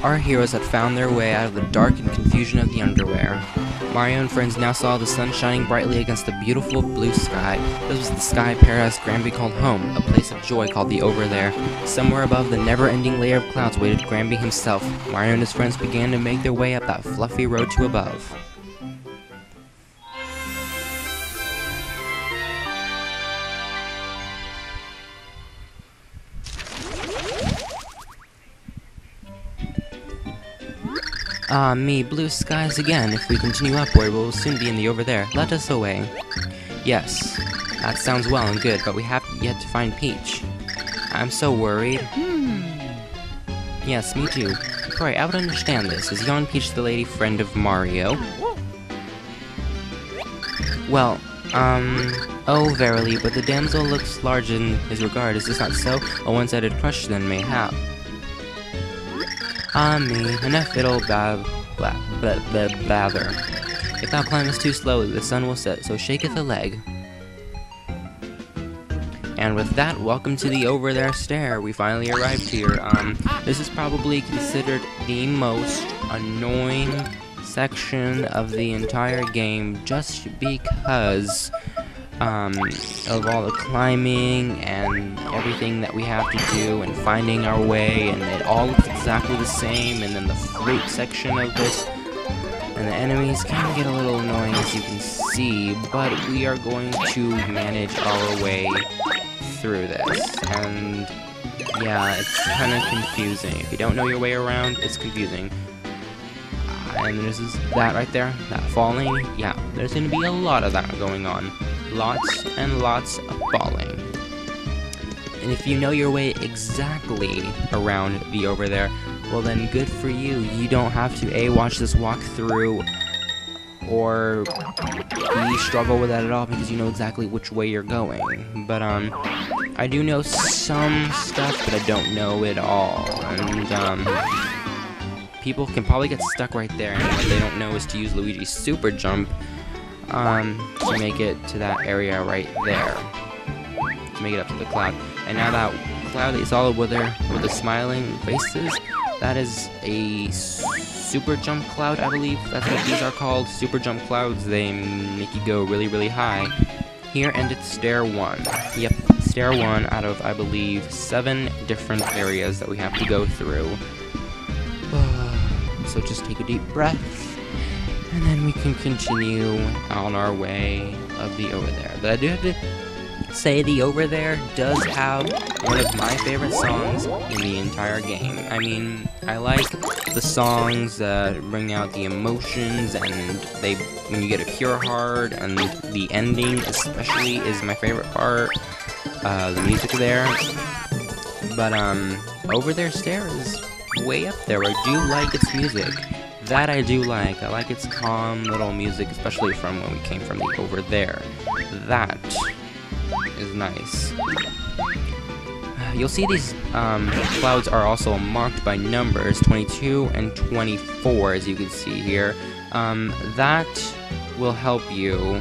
Our heroes had found their way out of the dark and confusion of the underwear. Mario and friends now saw the sun shining brightly against the beautiful blue sky. This was the sky paradise Granby called home, a place of joy called the Overthere. Somewhere above the never-ending layer of clouds waited Granby himself. Mario and his friends began to make their way up that fluffy road to above. Ah, me, blue skies again. If we continue upward, we'll soon be in the Overthere. Let us away. Yes, that sounds well and good, but we have yet to find Peach. I'm so worried. Yes, me too. Pray, I would understand this. Is yon Peach the lady friend of Mario? Well, oh, verily, but the damsel looks large in his regard. Is this not so? A one-sided crush, then, mayhap. Ah, me, enough fiddle blather. If thou climbest too slowly, the sun will set, so shaketh a leg. And with that, welcome to the Overthere Stair. We finally arrived here. This is probably considered the most annoying section of the entire game, just because of all the climbing and everything that we have to do and finding our way, and it all looks exactly the same. And then the fruit section of this and the enemies can get a little annoying, as you can see, but we are going to manage our way through this. And yeah, it's kind of confusing. If you don't know your way around, it's confusing. And there's that right there, that falling. Yeah, there's going to be a lot of that going on. Lots and lots of falling. And if you know your way exactly around the Overthere, well then good for you. You don't have to A, watch this walkthrough, or B, struggle with that at all, because you know exactly which way you're going. But I do know some stuff, but I don't know it all. And people can probably get stuck right there, and what they don't know is to use Luigi's super jump to make it to that area right there, to make it up to the cloud. And now that cloud that you saw with the smiling faces, that is a super jump cloud, I believe. That's what these are called, super jump clouds. They make you go really, really high. Here ended Stair 1. Yep, Stair 1 out of, I believe, 7 different areas that we have to go through. So just take a deep breath, and then we can continue on our way of the Overthere. But I do have to say, the Overthere does have one of my favorite songs in the entire game. I mean, I like the songs that bring out the emotions, and when you get a pure heart, and the ending especially is my favorite part. The music there. But Overthere Stair is way up there. I do like its music. That I do like. I like its calm little music, especially from when we came from the Overthere. That is nice. You'll see these clouds are also marked by numbers 22 and 24, as you can see here. That will help you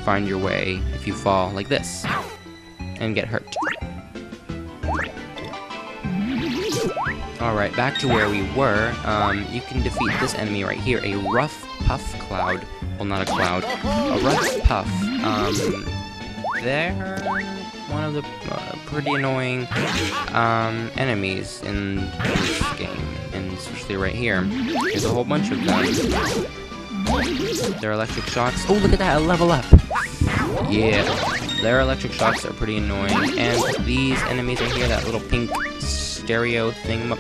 find your way if you fall like this and get hurt. Alright, back to where we were. You can defeat this enemy right here, a rough puff cloud. Well, not a cloud, a rough puff. They're one of the pretty annoying enemies in this game, and especially right here. There's a whole bunch of them. Their electric shocks. Oh, look at that, a level up! Yeah, their electric shocks are pretty annoying, and these enemies right here, that little pink stereo thing.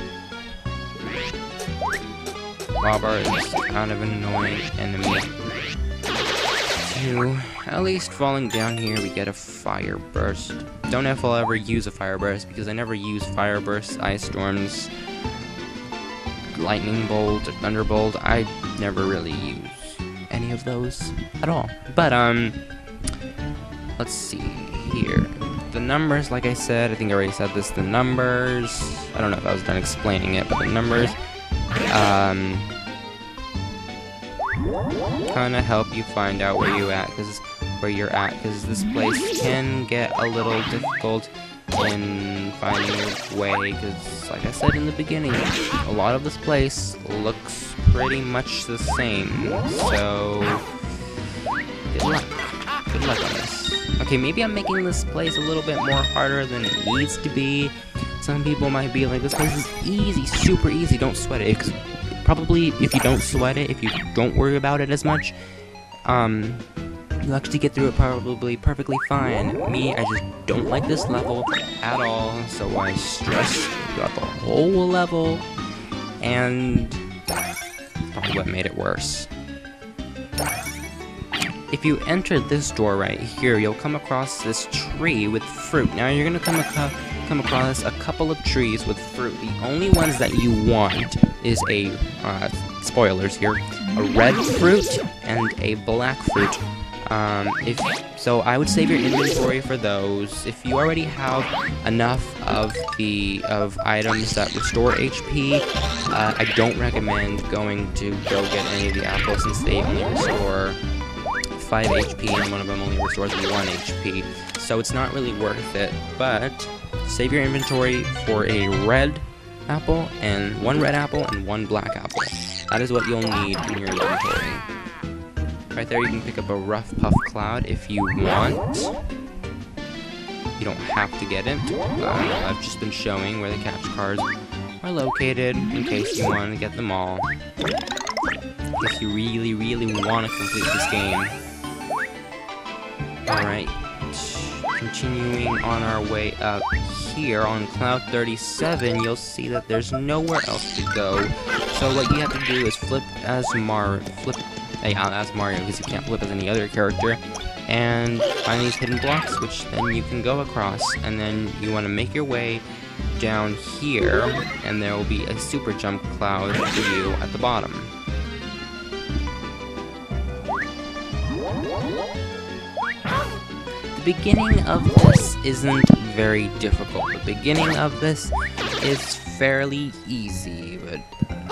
Bobber is kind of an annoying enemy too. At least falling down here, we get a fire burst. Don't know if I'll ever use a fire burst, because I never use fire bursts, ice storms, lightning bolt, or thunderbolt. I never really use any of those at all. But let's see here. The numbers, like I said, I think I already said this, the numbers, I don't know if I was done explaining it, but the numbers, kind of help you find out where you're at, because this place can get a little difficult in finding your way, because like I said in the beginning, a lot of this place looks pretty much the same, so good luck. Good luck on this. Okay, maybe I'm making this place a little bit more harder than it needs to be. Some people might be like, this place is easy, super easy, don't sweat it, because probably if you don't sweat it, if you don't worry about it as much, you'll actually get through it probably perfectly fine. Me, I just don't like this level at all, so I stressed throughout the whole level, and that's probably what made it worse. If you enter this door right here, you'll come across this tree with fruit. Now you're gonna come across a couple of trees with fruit. The only ones that you want is a, spoilers here, a red fruit and a black fruit. So I would save your inventory for those. If you already have enough of items that restore HP, I don't recommend going to go get any of the apples, since they only restore 5 HP and one of them only restores 1 HP. So it's not really worth it, but save your inventory for a red apple, and 1 red apple and 1 black apple. That is what you'll need in your inventory. Right there, you can pick up a rough puff cloud if you want. You don't have to get it. I've just been showing where the catch cards are located in case you want to get them all. If you really, really want to complete this game. Alright, continuing on our way up here on Cloud 37, you'll see that there's nowhere else to go. So what you have to do is flip as Mario, because you can't flip as any other character, and find these hidden blocks, which then you can go across, and then you want to make your way down here, and there will be a super jump cloud for you at the bottom. The beginning of this isn't very difficult. The beginning of this is fairly easy, but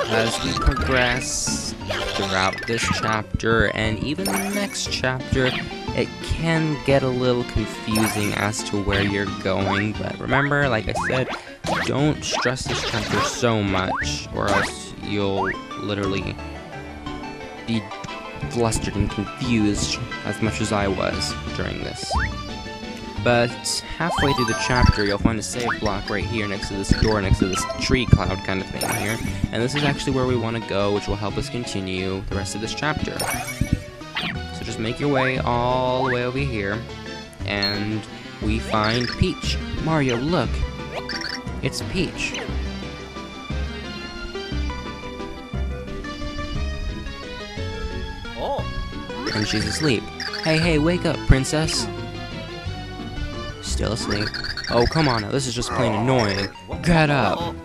as we progress throughout this chapter and even the next chapter, it can get a little confusing as to where you're going. But remember, like I said, don't stress this chapter so much, or else you'll literally be flustered and confused as much as I was during this. But halfway through the chapter, you'll find a save block right here next to this door, next to this tree cloud kind of thing here. And this is actually where we want to go, which will help us continue the rest of this chapter. So just make your way all the way over here, and we find Peach. Mario, look! It's Peach. Oh. And she's asleep. Hey, wake up, princess. Still asleep. Oh, come on now, this is just plain annoying. Get up!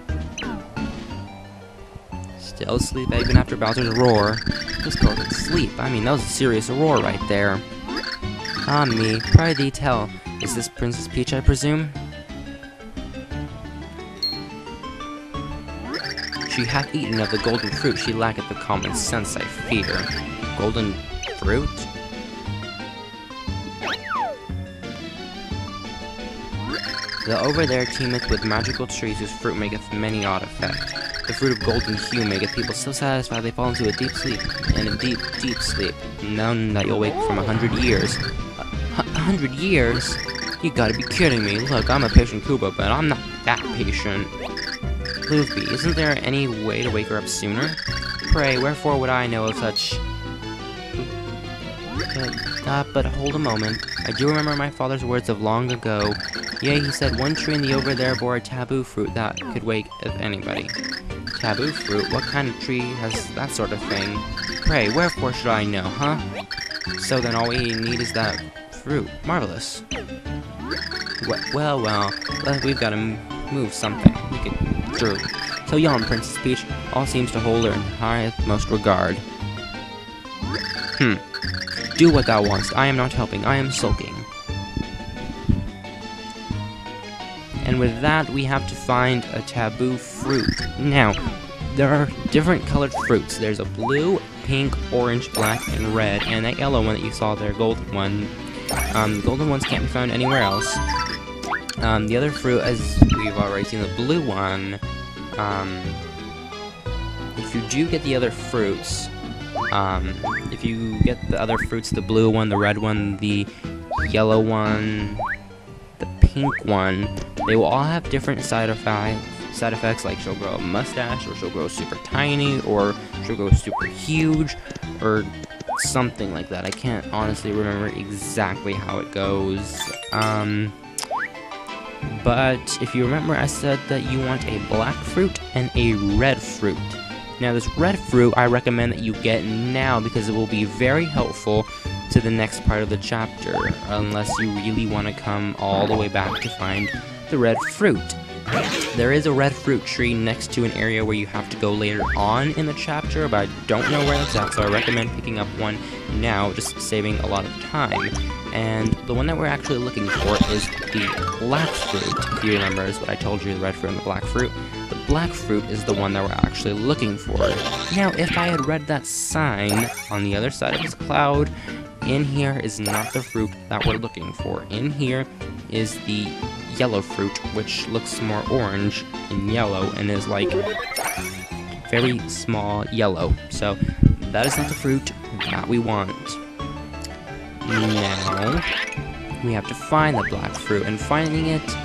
Still asleep even after Bowser's roar. This girl can sleep. I mean, that was a serious roar right there. Ah, me. Prithee tell. Is this Princess Peach, I presume? She hath eaten of the golden fruit. She lacketh the common sense, I fear. Golden fruit? The Overthere teemeth with magical trees whose fruit maketh many odd effect. The fruit of golden hue maketh people so satisfied they fall into a deep sleep, and a deep, deep sleep. None that you'll wake from 100 years. 100 years? You gotta be kidding me. Look, I'm a patient Koopa, but I'm not that patient. Luffy, isn't there any way to wake her up sooner? Pray, wherefore would I know of such... But hold a moment. I do remember my father's words of long ago. Yea, he said one tree in the Overthere bore a taboo fruit that could wake if anybody. Taboo fruit? What kind of tree has that sort of thing? Pray, wherefore should I know, huh? So then all we need is that fruit. Marvelous. Well, we've got to move something. We can through. So yawn, Princess Peach. All seems to hold her in highest regard. Do what thou wantst. I am not helping. I am sulking. And with that, we have to find a taboo fruit. Now, there are different colored fruits. There's a blue, pink, orange, black, and red, and that yellow one that you saw there, golden one. Golden ones can't be found anywhere else. The other fruit, as we've already seen, the blue one, if you do get the other fruits, if you get the other fruits, the blue one, the red one, the yellow one, the pink one, they will all have different side effects, like she'll grow a mustache, or she'll grow super tiny, or she'll grow super huge, or something like that. I can't honestly remember exactly how it goes. But if you remember, I said that you want a black fruit and a red fruit. Now, this red fruit, I recommend that you get now because it will be very helpful to the next part of the chapter, unless you really want to come all the way back to find the red fruit. There is a red fruit tree next to an area where you have to go later on in the chapter, but I don't know where that's at, so I recommend picking up one now, just saving a lot of time. And the one that we're actually looking for is the black fruit. If you remember, is what I told you, the red fruit and the black fruit. The black fruit is the one that we're actually looking for. Now, if I had read that sign on the other side of this cloud, in here is not the fruit that we're looking for. In here is the yellow fruit, which looks more orange and yellow and is like very small yellow. So that is not the fruit that we want. Now we have to find the black fruit, and finding it,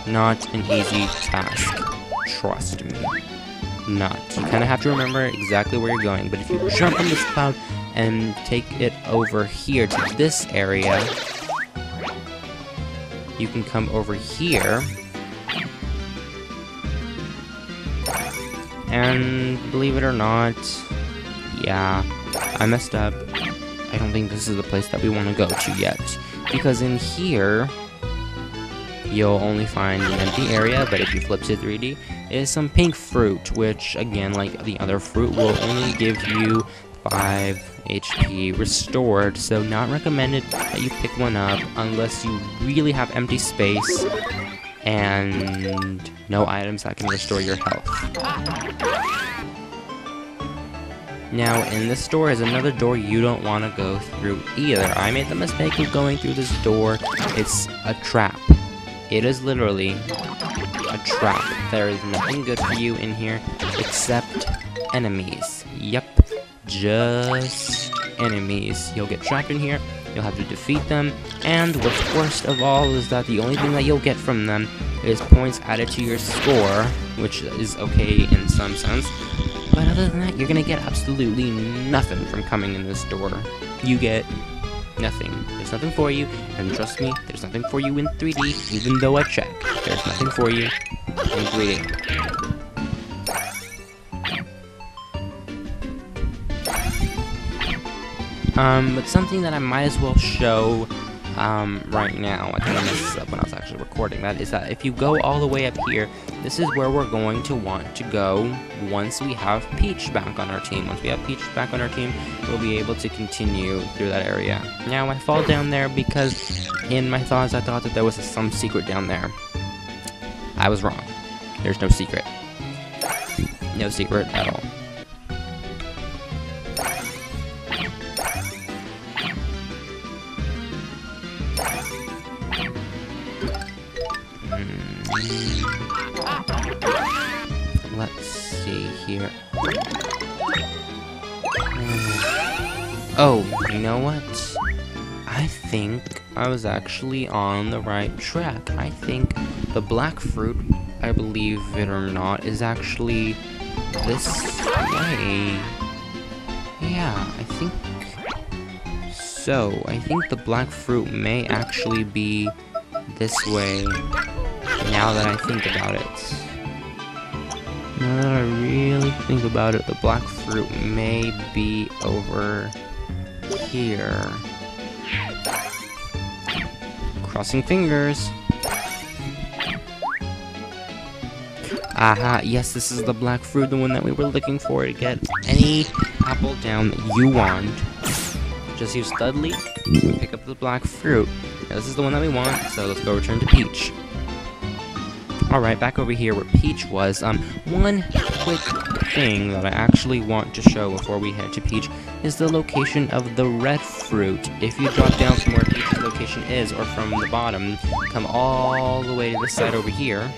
not an easy task. Trust me, not. You kind of have to remember exactly where you're going, but if you jump on this cloud and take it over here to this area, you can come over here, and believe it or not, yeah, I messed up. I don't think this is the place that we want to go to yet, because in here, you'll only find an empty area, but if you flip to 3D, is some pink fruit, which, again, like the other fruit, will only give you 5 HP restored, so not recommended that you pick one up unless you really have empty space and no items that can restore your health. Now, in this door is another door you don't want to go through either. I made the mistake of going through this door. It's a trap. It is literally a trap. There is nothing good for you in here except enemies. Yep, just enemies. You'll get trapped in here, you'll have to defeat them, and what's worst of all is that the only thing that you'll get from them is points added to your score, which is okay in some sense. But other than that, you're gonna get absolutely nothing from coming in this door. You get nothing. There's nothing for you, and trust me, there's nothing for you in 3D, even though I checked. There's nothing for you in 3D. But something that I might as well show right now, I kind of messed this up when I was actually recording that, is that if you go all the way up here, this is where we're going to want to go once we have Peach back on our team. Once we have Peach back on our team, we'll be able to continue through that area. Now, I fall down there because in my thoughts, I thought that there was some secret down there. I was wrong. There's no secret. No secret at all. Let's see here. Oh, you know what? I think I was actually on the right track. I think the black fruit, I believe it or not, is actually this way. Yeah, I think so. I think the black fruit may actually be this way, now that I think about it. Now that I really think about it, the black fruit may be over here. Crossing fingers. Aha, yes, this is the black fruit, the one that we were looking for to get any apple down that you want. Just use Dudley, pick up the black fruit. Now, this is the one that we want, so let's go return to Peach. Alright, back over here where Peach was. One quick thing that I actually want to show before we head to Peach is the location of the red fruit. If you drop down from where Peach's location is, or from the bottom, come all the way to this side over here,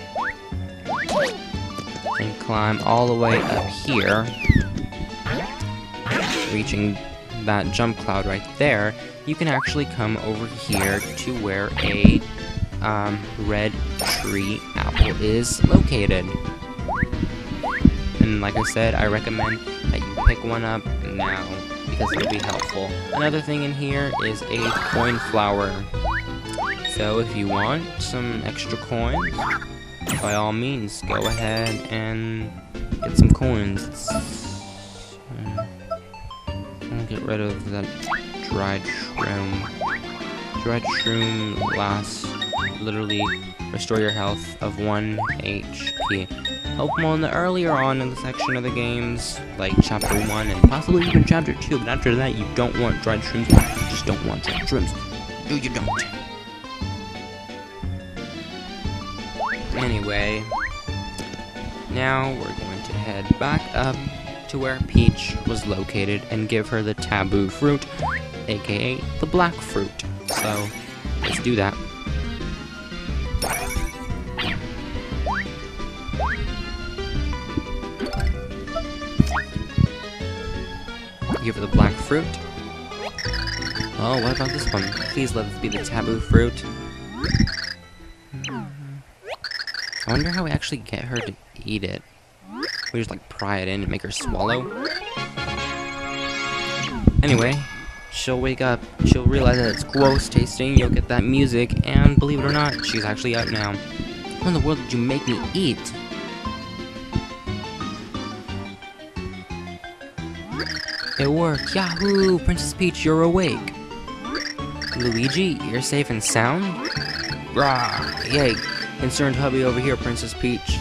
and climb all the way up here, reaching that jump cloud right there, you can actually come over here to where a red tree apple is located. And like I said, I recommend that you pick one up now, because it'll be helpful. Another thing in here is a coin flower. So if you want some extra coins, by all means, go ahead and get some coins. I'll get rid of that dried shroom. Dried shroom lasts, literally restore your health of 1 HP. Helpful in the earlier on in the section of the games, like chapter 1 and possibly even chapter 2, but after that you don't want dried shrooms. You just don't want dried shrooms. No, you don't. Anyway, now we're going to head back up to where Peach was located and give her the taboo fruit, aka the black fruit. So, let's do that. Give her the black fruit. Oh, what about this one? Please let this be the taboo fruit. I wonder how we actually get her to eat it. We just like pry it in and make her swallow. Anyway, she'll wake up, she'll realize that it's gross tasting, you'll get that music, and believe it or not, she's actually out now. What in the world did you make me eat? It worked! Yahoo! Princess Peach, you're awake! Luigi, you're safe and sound? Rah! Yay! Concerned hubby over here, Princess Peach.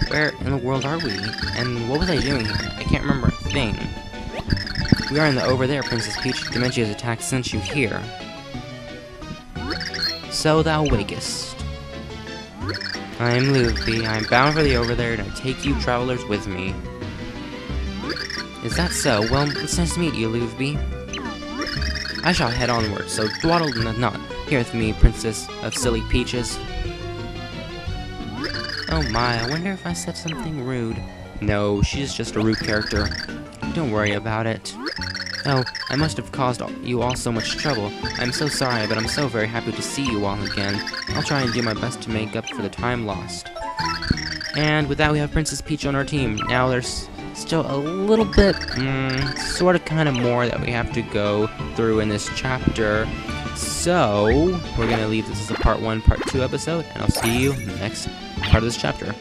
Where in the world are we? And what was I doing here? I can't remember a thing. We are in the over there, Princess Peach. Dementia's attack sent you here. So thou wakest. I am Luffy. I am bound for the over there, and I take you travelers with me. Is that so? Well, it's nice to meet you, Luffy. I shall head onward, so dwaddle not. Here with me, Princess of Silly Peaches. Oh my, I wonder if I said something rude. No, she's just a rude character. Don't worry about it. Oh, I must have caused you all so much trouble. I'm so sorry, but I'm so very happy to see you all again. I'll try and do my best to make up for the time lost. And with that, we have Princess Peach on our team. Now there's still a little bit, sort of kind of more that we have to go through in this chapter. So, we're going to leave this as a part 1, part 2 episode, and I'll see you in the next part of this chapter.